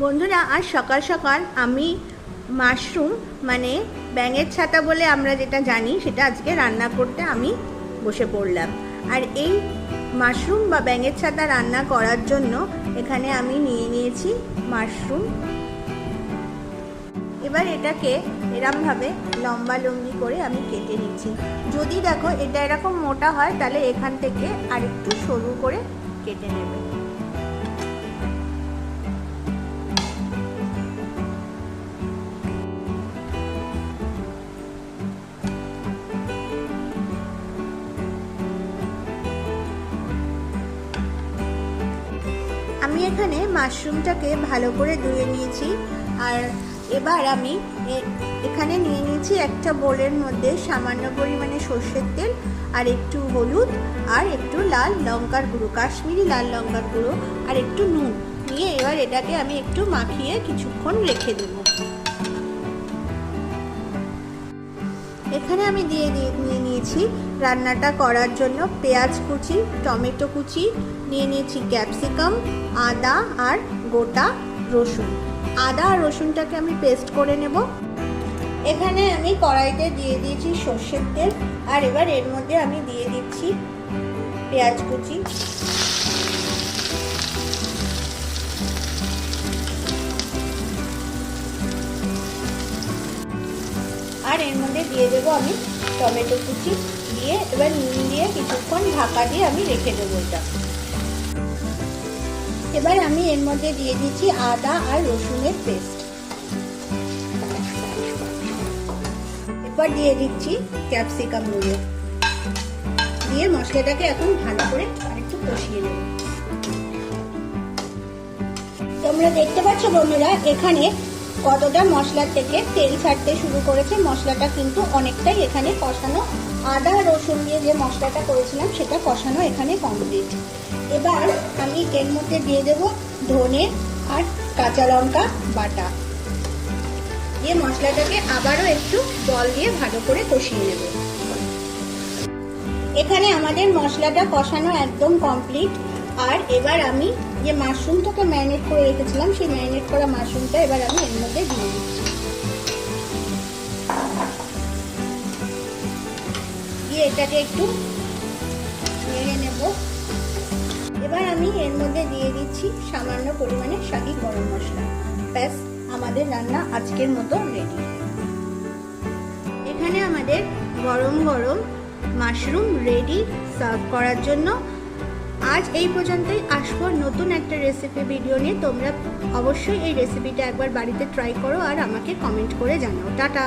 বন্ধুরা, আজ সকাল সকাল আমি মাশরুম মানে ব্যাঙের ছাতা বলে আমরা যেটা জানি সেটা আজকে রান্না করতে আমি বসে পড়লাম। আর এই মাশরুম বা ব্যাঙের ছাতা রান্না করার জন্য এখানে আমি নিয়ে নিয়েছি মাশরুম। এবার এটাকে এরমভাবে লম্বা লম্বি করে আমি কেটে নিচ্ছি। যদি দেখো এটা এরকম মোটা হয় তাহলে এখান থেকে আরেকটু সরু করে কেটে নেবে। আমি এখানে মাশরুমটাকে ভালো করে ধুয়ে নিয়েছি। আর এবার আমি এখানে নিয়ে নিয়েছি একটা বোলের মধ্যে সামান্য পরিমাণে সর্ষের তেল আর একটু হলুদ আর একটু লাল লঙ্কার গুঁড়ো, কাশ্মীরি লাল লঙ্কার গুঁড়ো আর একটু নুন নিয়ে এবার এটাকে আমি একটু মাখিয়ে কিছুক্ষণ রেখে দেবো। এখানে আমি নিয়ে নিয়েছি রান্নাটা করার জন্য পেঁয়াজ কুচি, টমেটো কুচি, নিয়ে নিয়েছি ক্যাপসিকাম, আদা আর গোটা রসুন। আদা আর রসুনটাকে আমি পেস্ট করে নেব। এখানে আমি কড়াইতে দিয়ে দিয়েছি সর্ষের তেল আর এবার এর মধ্যে আমি দিয়ে দিচ্ছি পেঁয়াজ কুচি, আর এর মধ্যে দিয়ে দেবো আমি টমেটো কুচি দিয়ে এবার নুন দিয়ে কিছুক্ষণ ঢাকা দিয়ে আমি রেখে দেবো এটা। এবার আমি এর মধ্যে দিয়ে দিচ্ছি আদা আর রসুনের পেস্ট। এবার দিয়ে দিচ্ছি ক্যাপসিকাম গুলো দিয়ে মশলাটাকে এখন ভালো করে আরেকটু কষিয়ে নেব। তোমরা দেখতে পাচ্ছ বন্ধুরা এখানে কতটা মশলার থেকে তেল ছাড়তে শুরু করেছে। মশলাটা কিন্তু অনেকটাই এখানে কষানো, আদা রসুন দিয়ে যে মশলাটা করেছিলাম সেটা কষানো এখানে কমপ্লিট। এবার আমি এর মধ্যে দিয়ে দেব ধনে আর কাঁচা লঙ্কা বাটা দিয়ে মশলাটাকে আবারও একটু জল দিয়ে ভালো করে কষিয়ে নেব। এখানে আমাদের মশলাটা কষানো একদম কমপ্লিট। আর এবার আমি যে মাশরুমটাকে ম্যারিনেট করে রেখেছিলাম সেই ম্যারিনেট করা মাশরুমটা এবার আমি এর মধ্যে দিয়ে দিচ্ছি। দিয়ে এটাকে একটু নেড়ে নেব। এবার আমি এর মধ্যে দিয়ে দিচ্ছি সামান্য পরিমাণে শাহি গরম মশলা। ব্যাস, আমাদের রান্না আজকের মতো রেডি। এখানে আমাদের গরম গরম মাশরুম রেডি সার্ভ করার জন্য। আজ এই পর্যন্তই। আসবো নতুন একটা রেসিপি ভিডিও নিয়ে। তোমরা অবশ্যই এই রেসিপিটা একবার বাড়িতে ট্রাই করো আর আমাকে কমেন্ট করে জানাও। টাটা।